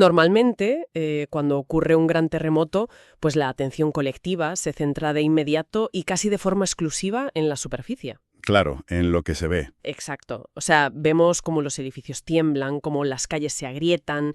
Normalmente, cuando ocurre un gran terremoto, pues la atención colectiva se centra de inmediato y casi de forma exclusiva en la superficie. Claro, en lo que se ve. Exacto. O sea, vemos cómo los edificios tiemblan, cómo las calles se agrietan,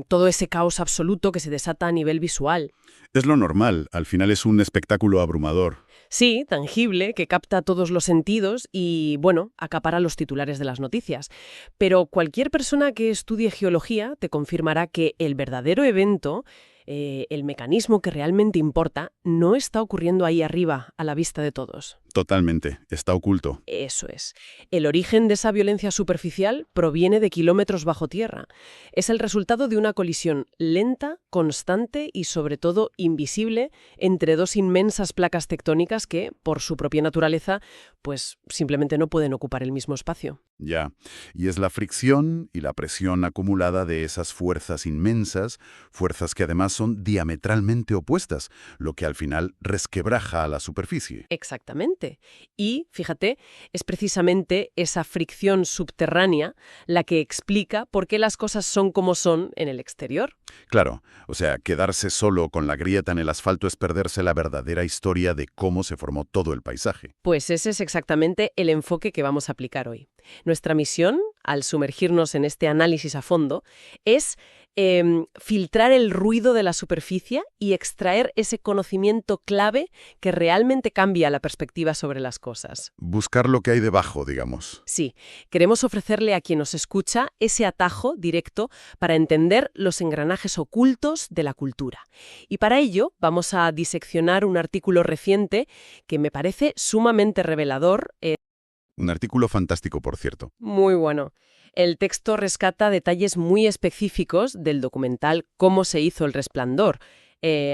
todo ese caos absoluto que se desata a nivel visual. Es lo normal, al final es un espectáculo abrumador. Sí, tangible, que capta todos los sentidos y, bueno, acapara los titulares de las noticias. Pero cualquier persona que estudie geología te confirmará que el verdadero evento, el mecanismo que realmente importa, no está ocurriendo ahí arriba, a la vista de todos. Totalmente, está oculto. Eso es. El origen de esa violencia superficial proviene de kilómetros bajo tierra. Es el resultado de una colisión lenta, constante y, sobre todo, invisible entre dos inmensas placas tectónicas que, por su propia naturaleza, pues simplemente no pueden ocupar el mismo espacio. Ya. Y es la fricción y la presión acumulada de esas fuerzas inmensas, fuerzas que además son diametralmente opuestas, lo que al final resquebraja a la superficie. Exactamente. Y, fíjate, es precisamente esa fricción subterránea la que explica por qué las cosas son como son en el exterior. Claro, o sea, quedarse solo con la grieta en el asfalto es perderse la verdadera historia de cómo se formó todo el paisaje. Pues ese es exactamente el enfoque que vamos a aplicar hoy. Nuestra misión, al sumergirnos en este análisis a fondo, es filtrar el ruido de la superficie y extraer ese conocimiento clave que realmente cambia la perspectiva sobre las cosas. Buscar lo que hay debajo, digamos. Sí, queremos ofrecerle a quien nos escucha ese atajo directo para entender los engranajes ocultos de la cultura. Y para ello vamos a diseccionar un artículo reciente que me parece sumamente revelador. Un artículo fantástico, por cierto. Muy bueno. El texto rescata detalles muy específicos del documental Cómo se hizo el Resplandor,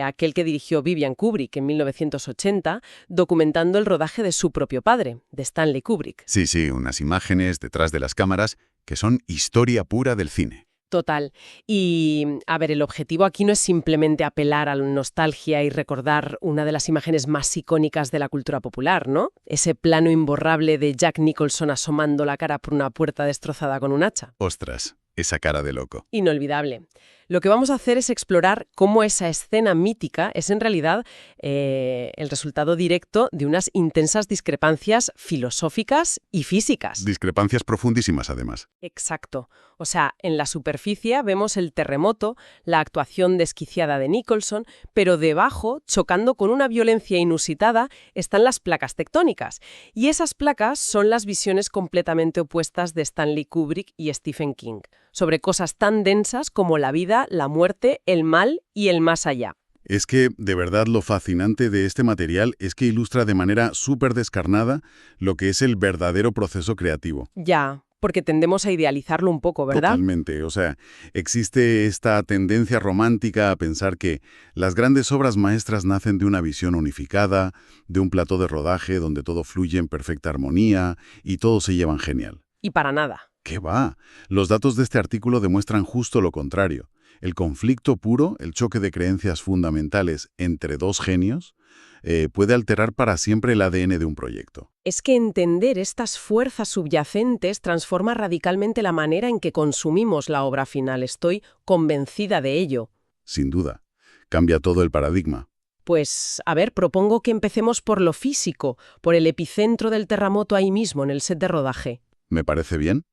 aquel que dirigió Vivian Kubrick en 1980, documentando el rodaje de su propio padre, de Stanley Kubrick. Sí, unas imágenes detrás de las cámaras que son historia pura del cine. Total. Y, a ver, el objetivo aquí no es simplemente apelar a la nostalgia y recordar una de las imágenes más icónicas de la cultura popular, ¿no? Ese plano imborrable de Jack Nicholson asomando la cara por una puerta destrozada con un hacha. Ostras, esa cara de loco. Inolvidable. Lo que vamos a hacer es explorar cómo esa escena mítica es en realidad el resultado directo de unas intensas discrepancias filosóficas y físicas. Discrepancias profundísimas, además. Exacto. O sea, en la superficie vemos el terremoto, la actuación desquiciada de Nicholson, pero debajo, chocando con una violencia inusitada, están las placas tectónicas. Y esas placas son las visiones completamente opuestas de Stanley Kubrick y Stephen King, sobre cosas tan densas como la vida, la muerte, el mal y el más allá. Es que, de verdad, lo fascinante de este material es que ilustra de manera súper descarnada lo que es el verdadero proceso creativo. Ya, porque tendemos a idealizarlo un poco, ¿verdad? Totalmente. O sea, existe esta tendencia romántica a pensar que las grandes obras maestras nacen de una visión unificada, de un plató de rodaje donde todo fluye en perfecta armonía y todos se llevan genial. Y para nada. ¿Qué va? Los datos de este artículo demuestran justo lo contrario. El conflicto puro, el choque de creencias fundamentales entre dos genios, puede alterar para siempre el ADN de un proyecto. Es que entender estas fuerzas subyacentes transforma radicalmente la manera en que consumimos la obra final. Estoy convencida de ello. Sin duda. Cambia todo el paradigma. Pues, a ver, propongo que empecemos por lo físico, por el epicentro del terremoto ahí mismo, en el set de rodaje. ¿Me parece bien?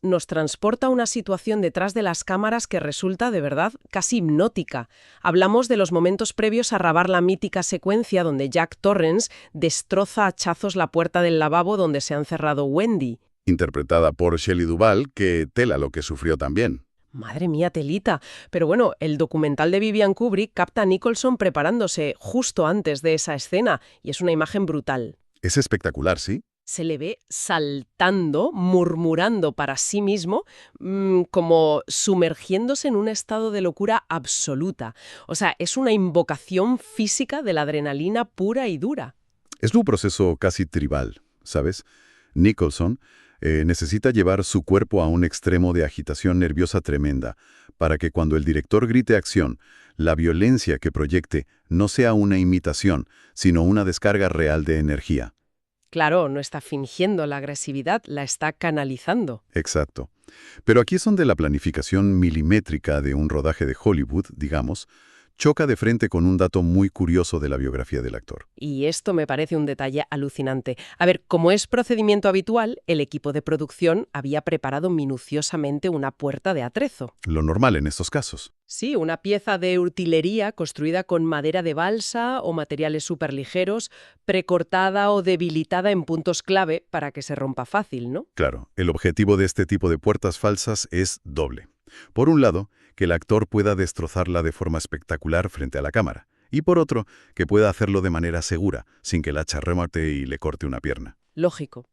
Nos transporta a una situación detrás de las cámaras que resulta, de verdad, casi hipnótica. Hablamos de los momentos previos a grabar la mítica secuencia donde Jack Torrance destroza a hachazos la puerta del lavabo donde se ha encerrado Wendy. Interpretada por Shelley Duvall, que tela lo que sufrió también. Madre mía, telita. Pero bueno, el documental de Vivian Kubrick capta a Nicholson preparándose justo antes de esa escena y es una imagen brutal. Es espectacular, ¿sí? Se le ve saltando, murmurando para sí mismo, como sumergiéndose en un estado de locura absoluta. O sea, es una invocación física de la adrenalina pura y dura. Es un proceso casi tribal, ¿sabes? Nicholson necesita llevar su cuerpo a un extremo de agitación nerviosa tremenda para que cuando el director grite acción, la violencia que proyecte no sea una imitación, sino una descarga real de energía. Claro, no está fingiendo la agresividad, la está canalizando. Exacto. Pero aquí es donde la planificación milimétrica de un rodaje de Hollywood, digamos, choca de frente con un dato muy curioso de la biografía del actor. Y esto me parece un detalle alucinante. A ver, como es procedimiento habitual, el equipo de producción había preparado minuciosamente una puerta de atrezo. Lo normal en estos casos. Sí, una pieza de utilería construida con madera de balsa o materiales superligeros, precortada o debilitada en puntos clave para que se rompa fácil, ¿no? Claro, el objetivo de este tipo de puertas falsas es doble. Por un lado, que el actor pueda destrozarla de forma espectacular frente a la cámara. Y por otro, que pueda hacerlo de manera segura, sin que el hacha remate y le corte una pierna. Lógico.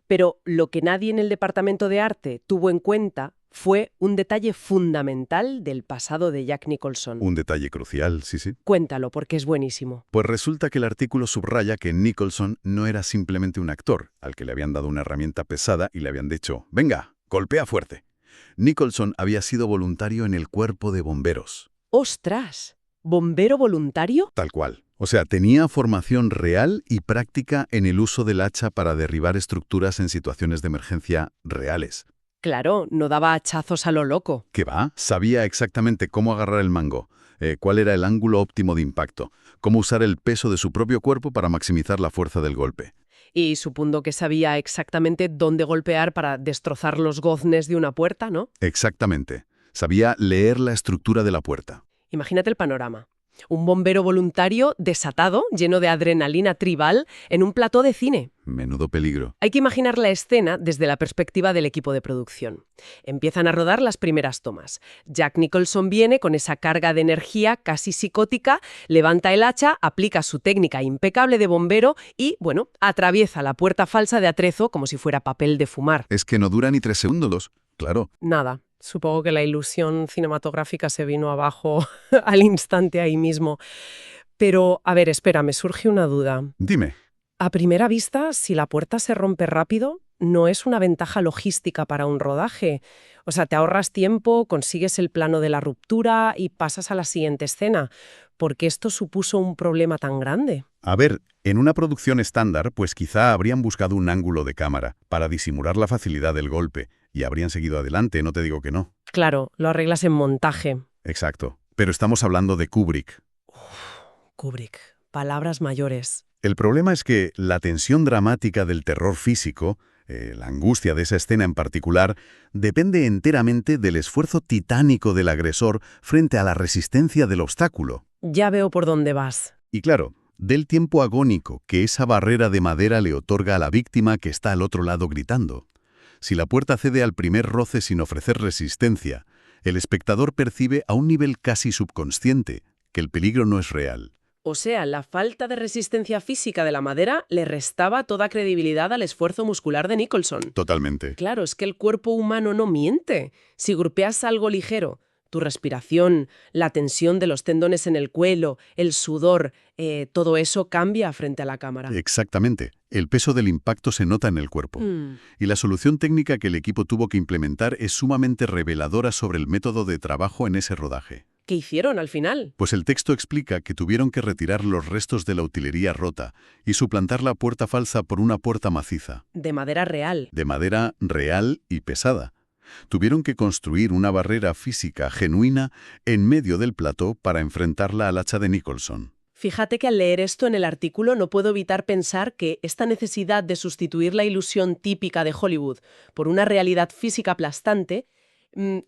Pero lo que nadie en el departamento de arte tuvo en cuenta fue un detalle fundamental del pasado de Jack Nicholson. Un detalle crucial, sí, sí. Cuéntalo, porque es buenísimo. Pues resulta que el artículo subraya que Nicholson no era simplemente un actor, al que le habían dado una herramienta pesada y le habían dicho, venga, golpea fuerte. Nicholson había sido voluntario en el cuerpo de bomberos. ¡Ostras! ¿Bombero voluntario? Tal cual. O sea, tenía formación real y práctica en el uso del hacha para derribar estructuras en situaciones de emergencia reales. Claro, no daba hachazos a lo loco. ¿Qué va? Sabía exactamente cómo agarrar el mango, cuál era el ángulo óptimo de impacto, cómo usar el peso de su propio cuerpo para maximizar la fuerza del golpe. Y supongo que sabía exactamente dónde golpear para destrozar los goznes de una puerta, ¿no? Exactamente. Sabía leer la estructura de la puerta. Imagínate el panorama. Un bombero voluntario desatado, lleno de adrenalina tribal, en un plató de cine. Menudo peligro. Hay que imaginar la escena desde la perspectiva del equipo de producción. Empiezan a rodar las primeras tomas. Jack Nicholson viene con esa carga de energía casi psicótica, levanta el hacha, aplica su técnica impecable de bombero y, bueno, atraviesa la puerta falsa de atrezo como si fuera papel de fumar. Es que no dura ni 3 segundos, claro. Nada. Supongo que la ilusión cinematográfica se vino abajo al instante ahí mismo. Pero, a ver, espera, me surge una duda. Dime. A primera vista, si la puerta se rompe rápido, no es una ventaja logística para un rodaje. O sea, te ahorras tiempo, consigues el plano de la ruptura y pasas a la siguiente escena. ¿Por qué esto supuso un problema tan grande? A ver, en una producción estándar, pues quizá habrían buscado un ángulo de cámara para disimular la facilidad del golpe y habrían seguido adelante, no te digo que no. Claro, lo arreglas en montaje. Exacto. Pero estamos hablando de Kubrick. Kubrick, palabras mayores. El problema es que la tensión dramática del terror físico, la angustia de esa escena en particular, depende enteramente del esfuerzo titánico del agresor frente a la resistencia del obstáculo. Ya veo por dónde vas. Y claro, del tiempo agónico que esa barrera de madera le otorga a la víctima que está al otro lado gritando. Si la puerta cede al primer roce sin ofrecer resistencia, el espectador percibe a un nivel casi subconsciente que el peligro no es real. O sea, la falta de resistencia física de la madera le restaba toda credibilidad al esfuerzo muscular de Nicholson. Totalmente. Claro, es que el cuerpo humano no miente. Si golpeas algo ligero, tu respiración, la tensión de los tendones en el cuello, el sudor, todo eso cambia frente a la cámara. Exactamente. El peso del impacto se nota en el cuerpo. Y la solución técnica que el equipo tuvo que implementar es sumamente reveladora sobre el método de trabajo en ese rodaje. ¿Qué hicieron al final? Pues el texto explica que tuvieron que retirar los restos de la utilería rota y suplantar la puerta falsa por una puerta maciza. De madera real. De madera real y pesada. Tuvieron que construir una barrera física genuina en medio del plató para enfrentarla al hacha de Nicholson. Fíjate que al leer esto en el artículo no puedo evitar pensar que esta necesidad de sustituir la ilusión típica de Hollywood por una realidad física aplastante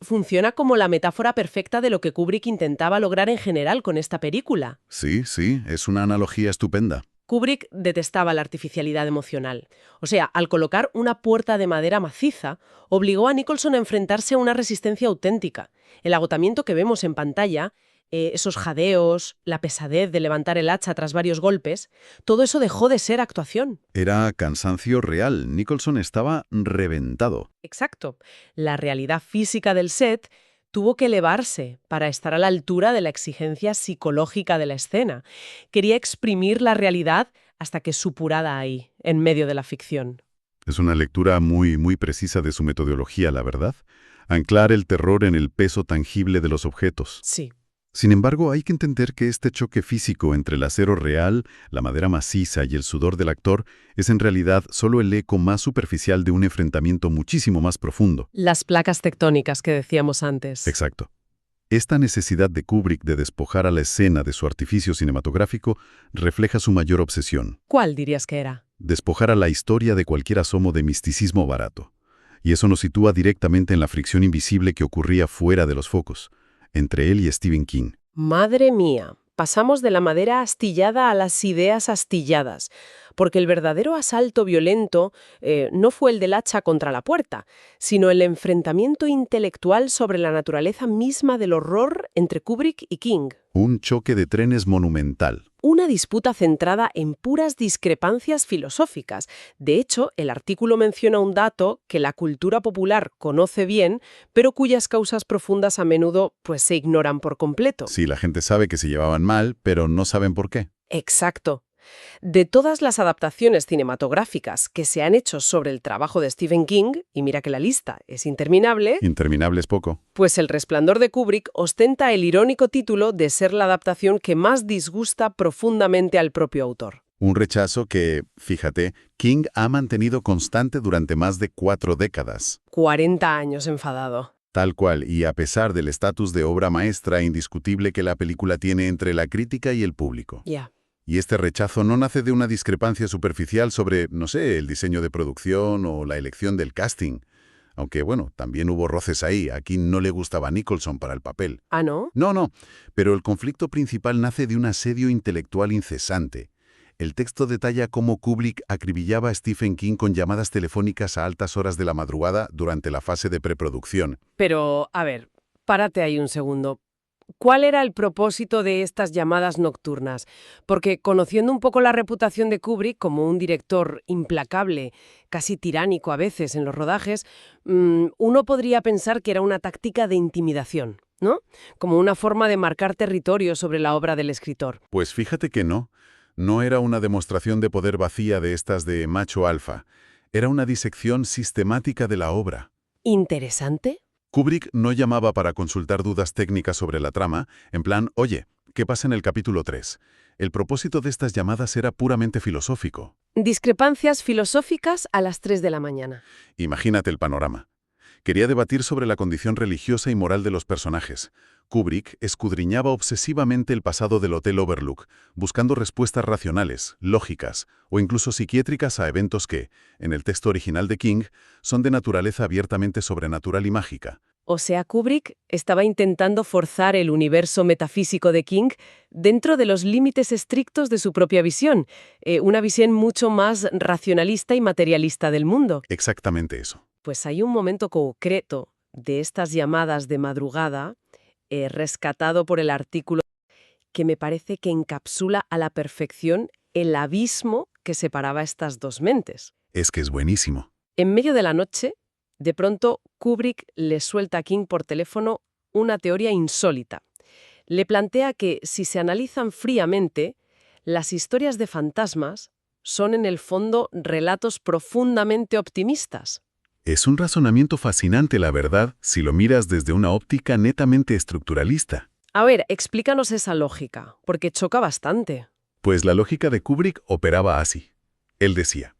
funciona como la metáfora perfecta de lo que Kubrick intentaba lograr en general con esta película. Sí, es una analogía estupenda. Kubrick detestaba la artificialidad emocional. O sea, al colocar una puerta de madera maciza, obligó a Nicholson a enfrentarse a una resistencia auténtica. El agotamiento que vemos en pantalla, esos jadeos, la pesadez de levantar el hacha tras varios golpes, todo eso dejó de ser actuación. Era cansancio real. Nicholson estaba reventado. Exacto. La realidad física del set tuvo que elevarse para estar a la altura de la exigencia psicológica de la escena. Quería exprimir la realidad hasta que supurara ahí, en medio de la ficción. Es una lectura muy precisa de su metodología, la verdad. Anclar el terror en el peso tangible de los objetos. Sí. Sin embargo, hay que entender que este choque físico entre el acero real, la madera maciza y el sudor del actor es en realidad solo el eco más superficial de un enfrentamiento muchísimo más profundo. Las placas tectónicas que decíamos antes. Exacto. Esta necesidad de Kubrick de despojar a la escena de su artificio cinematográfico refleja su mayor obsesión: ¿Cuál dirías que era? despojar a la historia de cualquier asomo de misticismo barato. Y eso nos sitúa directamente en la fricción invisible que ocurría fuera de los focos, entre él y Stephen King. Madre mía, pasamos de la madera astillada a las ideas astilladas, porque el verdadero asalto violento no fue el del hacha contra la puerta, sino el enfrentamiento intelectual sobre la naturaleza misma del horror entre Kubrick y King. Un choque de trenes monumental. Una disputa centrada en puras discrepancias filosóficas. De hecho, el artículo menciona un dato que la cultura popular conoce bien, pero cuyas causas profundas a menudo pues, se ignoran por completo. Sí, la gente sabe que se llevaban mal, pero no saben por qué. Exacto. De todas las adaptaciones cinematográficas que se han hecho sobre el trabajo de Stephen King, y mira que la lista es interminable, Interminable es poco. pues El Resplandor de Kubrick ostenta el irónico título de ser la adaptación que más disgusta profundamente al propio autor. Un rechazo que, fíjate, King ha mantenido constante durante más de 4 décadas. 40 años enfadado. Tal cual, y a pesar del estatus de obra maestra indiscutible que la película tiene entre la crítica y el público. Ya. Y este rechazo no nace de una discrepancia superficial sobre, no sé, el diseño de producción o la elección del casting. Aunque, bueno, también hubo roces ahí. A King no le gustaba Nicholson para el papel. ¿Ah, no? No, pero el conflicto principal nace de un asedio intelectual incesante. El texto detalla cómo Kubrick acribillaba a Stephen King con llamadas telefónicas a altas horas de la madrugada durante la fase de preproducción. Pero, a ver, párate ahí un segundo. ¿Cuál era el propósito de estas llamadas nocturnas? Porque conociendo un poco la reputación de Kubrick como un director implacable, casi tiránico a veces en los rodajes, uno podría pensar que era una táctica de intimidación, ¿no? Como una forma de marcar territorio sobre la obra del escritor. Pues fíjate que no. No era una demostración de poder vacía de estas de macho alfa. Era una disección sistemática de la obra. ¿Interesante? Kubrick no llamaba para consultar dudas técnicas sobre la trama, en plan, oye, ¿qué pasa en el capítulo 3? El propósito de estas llamadas era puramente filosófico. Discrepancias filosóficas a las 3 de la mañana. Imagínate el panorama. Quería debatir sobre la condición religiosa y moral de los personajes. Kubrick escudriñaba obsesivamente el pasado del Hotel Overlook, buscando respuestas racionales, lógicas o incluso psiquiátricas a eventos que, en el texto original de King, son de naturaleza abiertamente sobrenatural y mágica. O sea, Kubrick estaba intentando forzar el universo metafísico de King dentro de los límites estrictos de su propia visión, una visión mucho más racionalista y materialista del mundo. Exactamente eso. Pues hay un momento concreto de estas llamadas de madrugada, rescatado por el artículo, que me parece que encapsula a la perfección el abismo que separaba estas dos mentes. Es que es buenísimo. En medio de la noche, de pronto Kubrick le suelta a King por teléfono una teoría insólita. Le plantea que, si se analizan fríamente, las historias de fantasmas son en el fondo relatos profundamente optimistas. Es un razonamiento fascinante, la verdad, si lo miras desde una óptica netamente estructuralista. A ver, explícanos esa lógica, porque choca bastante. Pues la lógica de Kubrick operaba así. Él decía,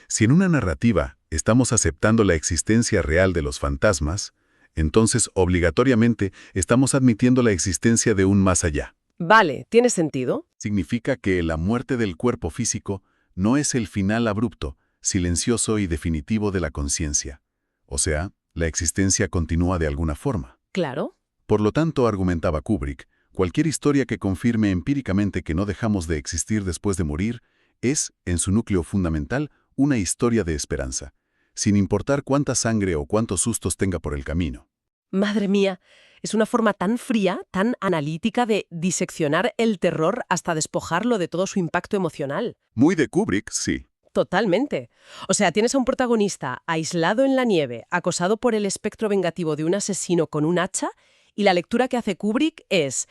si en una narrativa estamos aceptando la existencia real de los fantasmas, entonces obligatoriamente estamos admitiendo la existencia de un más allá. Vale, ¿tiene sentido? Significa que la muerte del cuerpo físico no es el final abrupto, silencioso y definitivo de la conciencia. O sea, la existencia continúa de alguna forma. Claro. Por lo tanto, argumentaba Kubrick, cualquier historia que confirme empíricamente que no dejamos de existir después de morir es, en su núcleo fundamental, una historia de esperanza, sin importar cuánta sangre o cuántos sustos tenga por el camino. Madre mía, es una forma tan fría, tan analítica de diseccionar el terror hasta despojarlo de todo su impacto emocional. Muy de Kubrick, sí. Totalmente. O sea, tienes a un protagonista aislado en la nieve, acosado por el espectro vengativo de un asesino con un hacha, y la lectura que hace Kubrick es: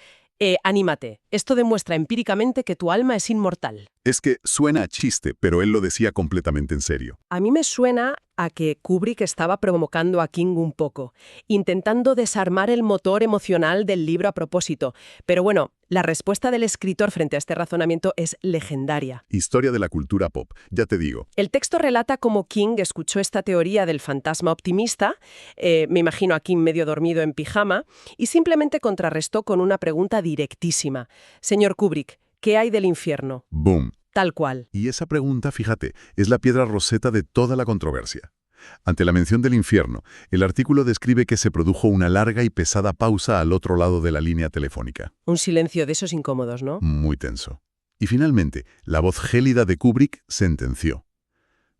anímate, esto demuestra empíricamente que tu alma es inmortal. Es que suena a chiste, pero él lo decía completamente en serio. A mí me suena a que Kubrick estaba provocando a King un poco, intentando desarmar el motor emocional del libro a propósito. Pero bueno, la respuesta del escritor frente a este razonamiento es legendaria. Historia de la cultura pop, ya te digo. El texto relata cómo King escuchó esta teoría del fantasma optimista, me imagino a King medio dormido en pijama, y simplemente contrarrestó con una pregunta directísima. Señor Kubrick, ¿qué hay del infierno? ¡Boom! Tal cual. Y esa pregunta, fíjate, es la piedra roseta de toda la controversia. Ante la mención del infierno, el artículo describe que se produjo una larga y pesada pausa al otro lado de la línea telefónica. Un silencio de esos incómodos, ¿no? Muy tenso. Y finalmente, la voz gélida de Kubrick sentenció: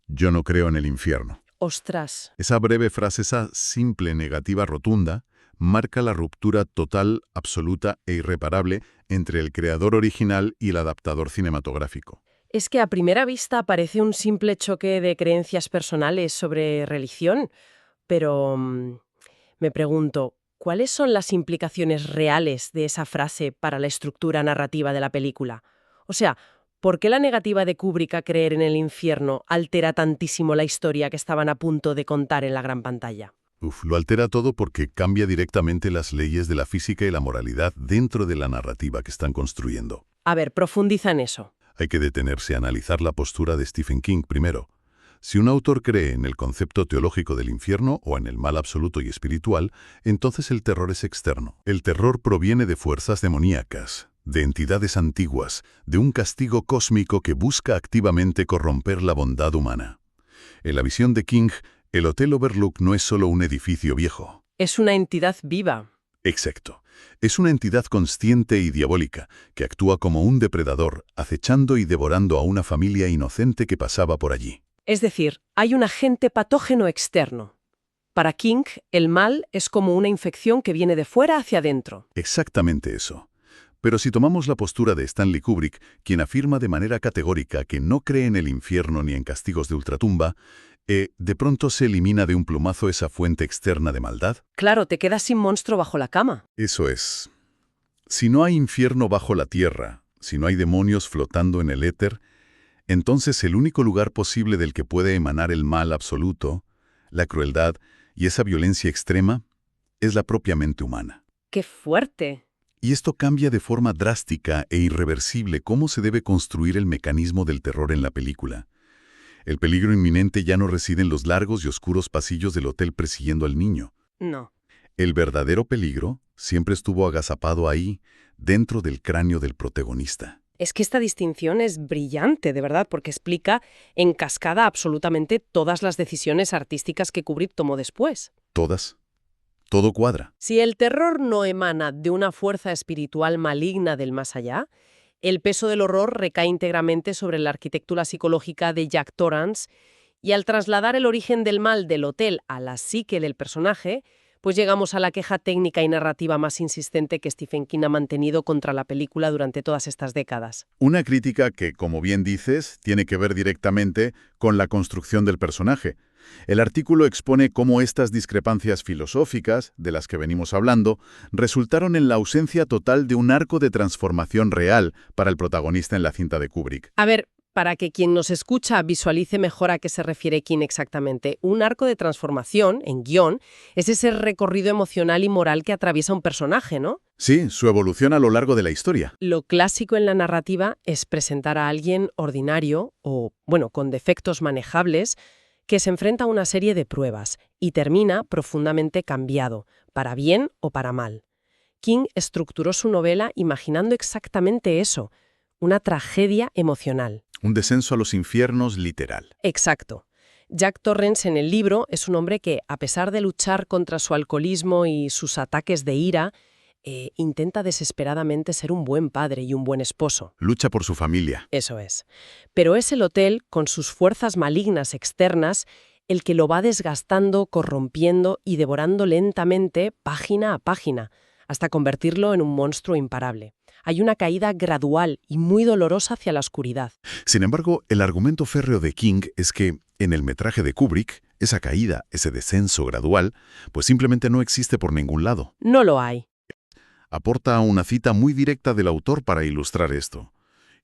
«Yo no creo en el infierno». ¡Ostras! Esa breve frase, esa simple negativa rotunda, marca la ruptura total, absoluta e irreparable entre el creador original y el adaptador cinematográfico. Es que a primera vista parece un simple choque de creencias personales sobre religión, pero me pregunto, ¿cuáles son las implicaciones reales de esa frase para la estructura narrativa de la película? O sea, ¿por qué la negativa de Kubrick a creer en el infierno altera tantísimo la historia que estaban a punto de contar en la gran pantalla? Lo altera todo porque cambia directamente las leyes de la física y la moralidad dentro de la narrativa que están construyendo. A ver, profundiza en eso. Hay que detenerse a analizar la postura de Stephen King primero. Si un autor cree en el concepto teológico del infierno o en el mal absoluto y espiritual, entonces el terror es externo. El terror proviene de fuerzas demoníacas, de entidades antiguas, de un castigo cósmico que busca activamente corromper la bondad humana. En la visión de King, el Hotel Overlook no es solo un edificio viejo. Es una entidad viva. Exacto. Es una entidad consciente y diabólica, que actúa como un depredador, acechando y devorando a una familia inocente que pasaba por allí. Es decir, hay un agente patógeno externo. Para King, el mal es como una infección que viene de fuera hacia adentro. Exactamente eso. Pero si tomamos la postura de Stanley Kubrick, quien afirma de manera categórica que no cree en el infierno ni en castigos de ultratumba, ¿de pronto se elimina de un plumazo esa fuente externa de maldad? Claro, te quedas sin monstruo bajo la cama. Eso es. Si no hay infierno bajo la tierra, si no hay demonios flotando en el éter, entonces el único lugar posible del que puede emanar el mal absoluto, la crueldad y esa violencia extrema, es la propia mente humana. ¡Qué fuerte! Y esto cambia de forma drástica e irreversible cómo se debe construir el mecanismo del terror en la película. El peligro inminente ya no reside en los largos y oscuros pasillos del hotel persiguiendo al niño. No. El verdadero peligro siempre estuvo agazapado ahí, dentro del cráneo del protagonista. Es que esta distinción es brillante, de verdad, porque explica en cascada absolutamente todas las decisiones artísticas que Kubrick tomó después. Todas. Todo cuadra. Si el terror no emana de una fuerza espiritual maligna del más allá, el peso del horror recae íntegramente sobre la arquitectura psicológica de Jack Torrance, y al trasladar el origen del mal del hotel a la psique del personaje, pues llegamos a la queja técnica y narrativa más insistente que Stephen King ha mantenido contra la película durante todas estas décadas. Una crítica que, como bien dices, tiene que ver directamente con la construcción del personaje. El artículo expone cómo estas discrepancias filosóficas, de las que venimos hablando, resultaron en la ausencia total de un arco de transformación real para el protagonista en la cinta de Kubrick. A ver, para que quien nos escucha visualice mejor a qué se refiere King exactamente, un arco de transformación, en guión, es ese recorrido emocional y moral que atraviesa un personaje, ¿no? Sí, su evolución a lo largo de la historia. Lo clásico en la narrativa es presentar a alguien ordinario o, bueno, con defectos manejables, que se enfrenta a una serie de pruebas y termina profundamente cambiado, para bien o para mal. King estructuró su novela imaginando exactamente eso, una tragedia emocional. Un descenso a los infiernos literal. Exacto. Jack Torrance en el libro es un hombre que, a pesar de luchar contra su alcoholismo y sus ataques de ira, intenta desesperadamente ser un buen padre y un buen esposo. Lucha por su familia. Eso es. Pero es el hotel, con sus fuerzas malignas externas, el que lo va desgastando, corrompiendo y devorando lentamente, página a página, hasta convertirlo en un monstruo imparable. Hay una caída gradual y muy dolorosa hacia la oscuridad. Sin embargo, el argumento férreo de King es que, en el metraje de Kubrick, esa caída, ese descenso gradual, pues simplemente no existe por ningún lado. No lo hay. Aporta una cita muy directa del autor para ilustrar esto.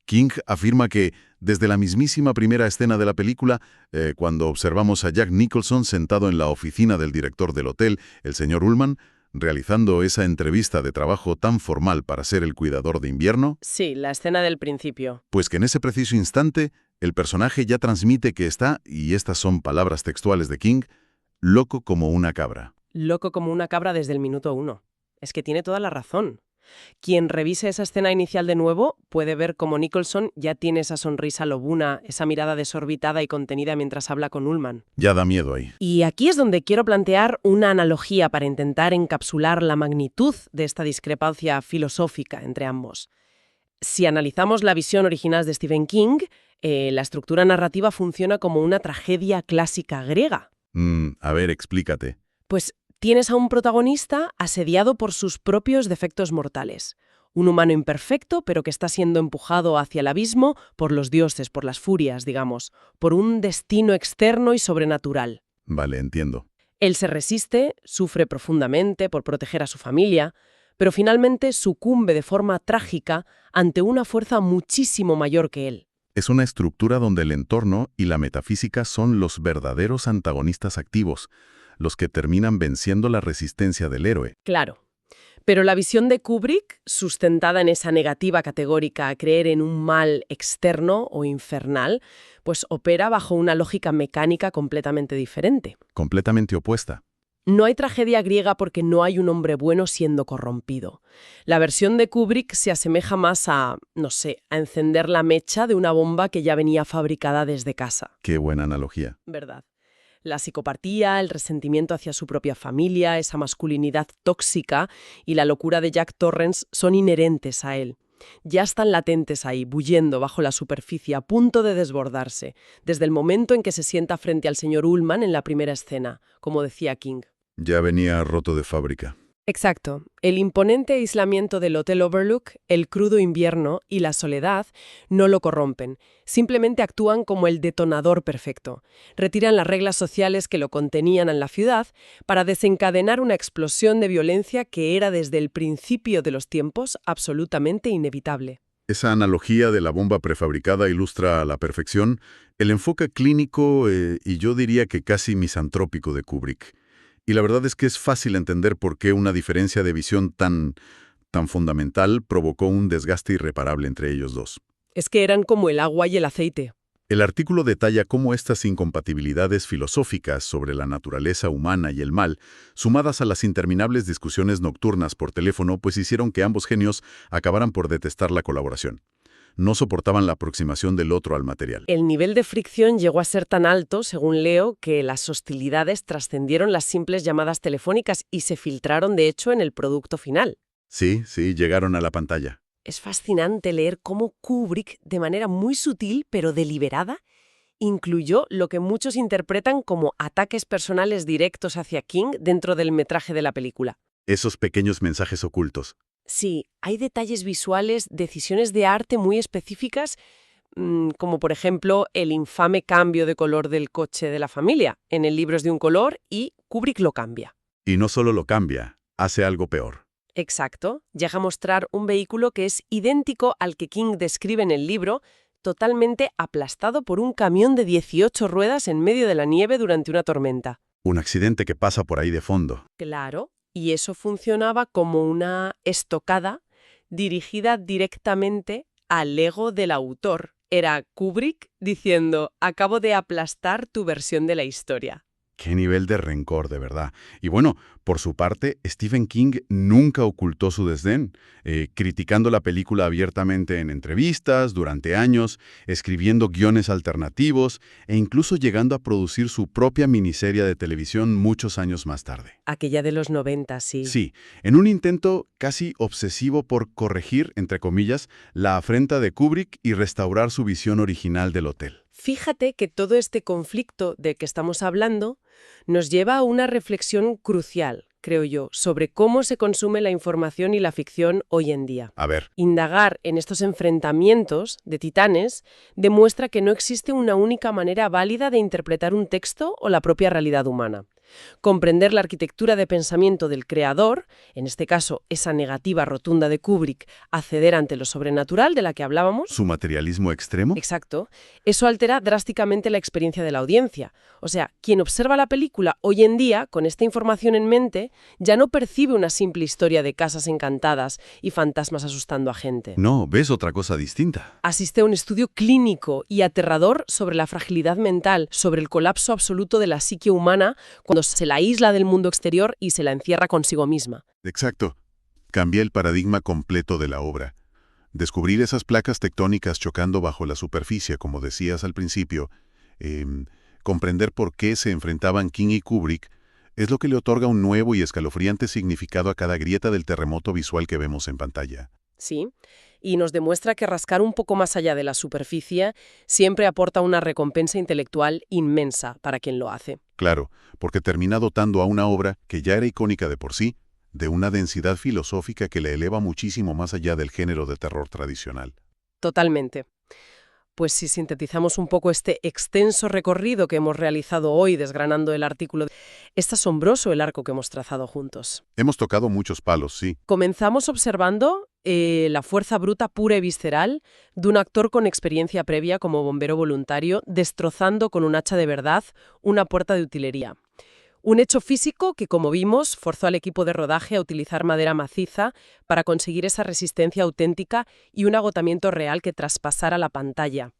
King afirma que desde la mismísima primera escena de la película, cuando observamos a Jack Nicholson sentado en la oficina del director del hotel, el señor Ullman, realizando esa entrevista de trabajo tan formal para ser el cuidador de invierno, Sí, la escena del principio. pues que en ese preciso instante el personaje ya transmite que está, y estas son palabras textuales de King, loco como una cabra. Loco como una cabra desde el minuto 1. Es que tiene toda la razón. Quien revise esa escena inicial de nuevo puede ver cómo Nicholson ya tiene esa sonrisa lobuna, esa mirada desorbitada y contenida mientras habla con Ullman. Ya da miedo ahí. Y aquí es donde quiero plantear una analogía para intentar encapsular la magnitud de esta discrepancia filosófica entre ambos. Si analizamos la visión original de Stephen King, la estructura narrativa funciona como una tragedia clásica griega. A ver, explícate. Pues tienes a un protagonista asediado por sus propios defectos mortales. Un humano imperfecto, pero que está siendo empujado hacia el abismo por los dioses, por las furias, digamos, por un destino externo y sobrenatural. Vale, entiendo. Él se resiste, sufre profundamente por proteger a su familia, pero finalmente sucumbe de forma trágica ante una fuerza muchísimo mayor que él. Es una estructura donde el entorno y la metafísica son los verdaderos antagonistas activos, los que terminan venciendo la resistencia del héroe. Claro. Pero la visión de Kubrick, sustentada en esa negativa categórica a creer en un mal externo o infernal, pues opera bajo una lógica mecánica completamente diferente. Completamente opuesta. No hay tragedia griega porque no hay un hombre bueno siendo corrompido. La versión de Kubrick se asemeja más a, no sé, a encender la mecha de una bomba que ya venía fabricada desde casa. Qué buena analogía. ¿Verdad? La psicopatía, el resentimiento hacia su propia familia, esa masculinidad tóxica y la locura de Jack Torrance son inherentes a él. Ya están latentes ahí, bullendo bajo la superficie, a punto de desbordarse, desde el momento en que se sienta frente al señor Ullman en la primera escena, como decía King. Ya venía roto de fábrica. Exacto. El imponente aislamiento del Hotel Overlook, el crudo invierno y la soledad no lo corrompen. Simplemente actúan como el detonador perfecto. Retiran las reglas sociales que lo contenían en la ciudad para desencadenar una explosión de violencia que era desde el principio de los tiempos absolutamente inevitable. Esa analogía de la bomba prefabricada ilustra a la perfección el enfoque clínico y yo diría que casi misantrópico de Kubrick. Y la verdad es que es fácil entender por qué una diferencia de visión tan fundamental provocó un desgaste irreparable entre ellos dos. Es que eran como el agua y el aceite. El artículo detalla cómo estas incompatibilidades filosóficas sobre la naturaleza humana y el mal, sumadas a las interminables discusiones nocturnas por teléfono, pues hicieron que ambos genios acabaran por detestar la colaboración. No soportaban la aproximación del otro al material. El nivel de fricción llegó a ser tan alto, según leo, que las hostilidades trascendieron las simples llamadas telefónicas y se filtraron, de hecho, en el producto final. Sí, llegaron a la pantalla. Es fascinante leer cómo Kubrick, de manera muy sutil pero deliberada, incluyó lo que muchos interpretan como ataques personales directos hacia King dentro del metraje de la película. Esos pequeños mensajes ocultos. Sí, hay detalles visuales, decisiones de arte muy específicas, como por ejemplo el infame cambio de color del coche de la familia. En el libro es de un color y Kubrick lo cambia. Y no solo lo cambia, hace algo peor. Exacto, llega a mostrar un vehículo que es idéntico al que King describe en el libro, totalmente aplastado por un camión de 18 ruedas en medio de la nieve durante una tormenta. Un accidente que pasa por ahí de fondo. Claro, y eso funcionaba como una estocada dirigida directamente al ego del autor. Era Kubrick diciendo, acabo de aplastar tu versión de la historia. Qué nivel de rencor, de verdad. Y bueno, por su parte, Stephen King nunca ocultó su desdén, criticando la película abiertamente en entrevistas, durante años, escribiendo guiones alternativos e incluso llegando a producir su propia miniserie de televisión muchos años más tarde. Aquella de los 90, sí. Sí, en un intento casi obsesivo por corregir, entre comillas, la afrenta de Kubrick y restaurar su visión original del hotel. Fíjate que todo este conflicto del que estamos hablando nos lleva a una reflexión crucial, creo yo, sobre cómo se consume la información y la ficción hoy en día. A ver. Indagar en estos enfrentamientos de titanes demuestra que no existe una única manera válida de interpretar un texto o la propia realidad humana. Comprender la arquitectura de pensamiento del creador, en este caso esa negativa rotunda de Kubrick a ceder ante lo sobrenatural de la que hablábamos. ¿Su materialismo extremo? Exacto. Eso altera drásticamente la experiencia de la audiencia. O sea, quien observa la película hoy en día, con esta información en mente, ya no percibe una simple historia de casas encantadas y fantasmas asustando a gente. No, ves otra cosa distinta. Asiste a un estudio clínico y aterrador sobre la fragilidad mental, sobre el colapso absoluto de la psique humana cuando se la aísla del mundo exterior y se la encierra consigo misma. Exacto. Cambia el paradigma completo de la obra. Descubrir esas placas tectónicas chocando bajo la superficie, como decías al principio, comprender por qué se enfrentaban King y Kubrick, es lo que le otorga un nuevo y escalofriante significado a cada grieta del terremoto visual que vemos en pantalla. Sí, y nos demuestra que rascar un poco más allá de la superficie siempre aporta una recompensa intelectual inmensa para quien lo hace. Claro, porque termina dotando a una obra que ya era icónica de por sí, de una densidad filosófica que le eleva muchísimo más allá del género de terror tradicional. Totalmente. Pues si sintetizamos un poco este extenso recorrido que hemos realizado hoy desgranando el artículo, es asombroso el arco que hemos trazado juntos. Hemos tocado muchos palos, sí. Comenzamos observando la fuerza bruta pura y visceral de un actor con experiencia previa como bombero voluntario destrozando con un hacha de verdad una puerta de utilería. Un hecho físico que, como vimos, forzó al equipo de rodaje a utilizar madera maciza para conseguir esa resistencia auténtica y un agotamiento real que traspasara la pantalla.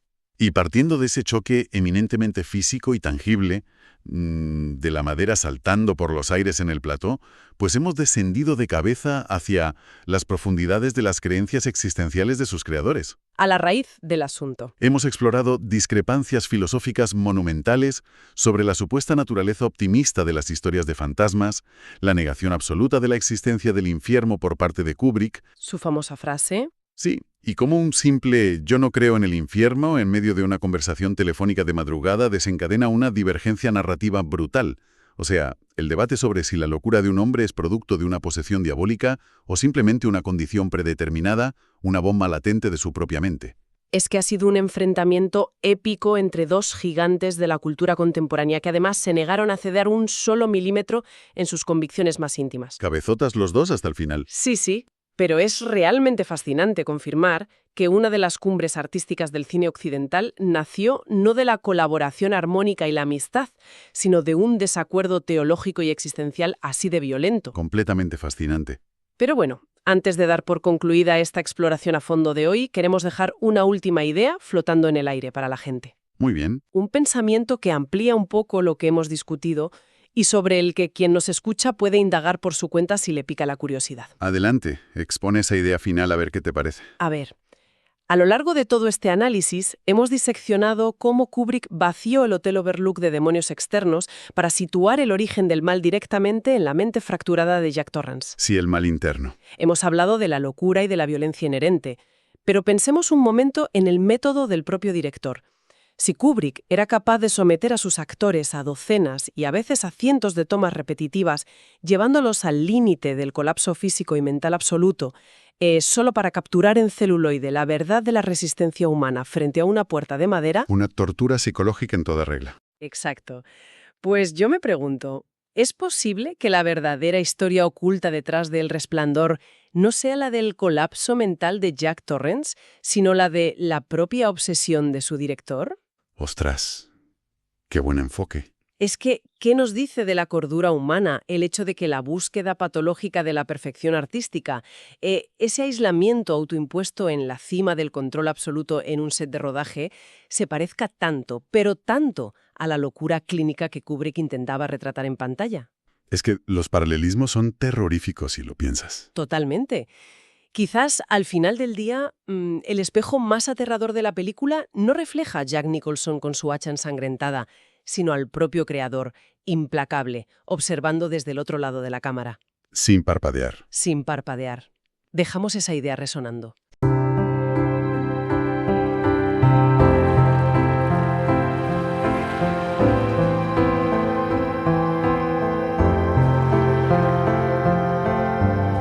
Y partiendo de ese choque eminentemente físico y tangible, de la madera saltando por los aires en el plató, pues hemos descendido de cabeza hacia las profundidades de las creencias existenciales de sus creadores. A la raíz del asunto. Hemos explorado discrepancias filosóficas monumentales sobre la supuesta naturaleza optimista de las historias de fantasmas, la negación absoluta de la existencia del infierno por parte de Kubrick. Su famosa frase. Sí, y cómo un simple «yo no creo en el infierno» en medio de una conversación telefónica de madrugada desencadena una divergencia narrativa brutal. O sea, el debate sobre si la locura de un hombre es producto de una posesión diabólica o simplemente una condición predeterminada, una bomba latente de su propia mente. Es que ha sido un enfrentamiento épico entre dos gigantes de la cultura contemporánea que además se negaron a ceder un solo milímetro en sus convicciones más íntimas. Cabezotas los dos hasta el final. Sí, pero es realmente fascinante confirmar que una de las cumbres artísticas del cine occidental nació no de la colaboración armónica y la amistad, sino de un desacuerdo teológico y existencial así de violento. Completamente fascinante. Pero bueno, antes de dar por concluida esta exploración a fondo de hoy, queremos dejar una última idea flotando en el aire para la gente. Muy bien. Un pensamiento que amplía un poco lo que hemos discutido y sobre el que quien nos escucha puede indagar por su cuenta si le pica la curiosidad. Adelante, expone esa idea final a ver qué te parece. A ver, a lo largo de todo este análisis hemos diseccionado cómo Kubrick vació el Hotel Overlook de demonios externos para situar el origen del mal directamente en la mente fracturada de Jack Torrance. Sí, el mal interno. Hemos hablado de la locura y de la violencia inherente, pero pensemos un momento en el método del propio director. Si Kubrick era capaz de someter a sus actores a docenas y a veces a cientos de tomas repetitivas, llevándolos al límite del colapso físico y mental absoluto, solo para capturar en celuloide la verdad de la resistencia humana frente a una puerta de madera... Una tortura psicológica en toda regla. Exacto. Pues yo me pregunto, ¿es posible que la verdadera historia oculta detrás de El Resplandor no sea la del colapso mental de Jack Torrance, sino la de la propia obsesión de su director? Ostras, qué buen enfoque. Es que, ¿qué nos dice de la cordura humana el hecho de que la búsqueda patológica de la perfección artística, ese aislamiento autoimpuesto en la cima del control absoluto en un set de rodaje, se parezca tanto, pero tanto, a la locura clínica que Kubrick intentaba retratar en pantalla? Es que los paralelismos son terroríficos si lo piensas. Totalmente. Quizás al final del día, el espejo más aterrador de la película no refleja a Jack Nicholson con su hacha ensangrentada, sino al propio creador, implacable, observando desde el otro lado de la cámara. Sin parpadear. Sin parpadear. Dejamos esa idea resonando.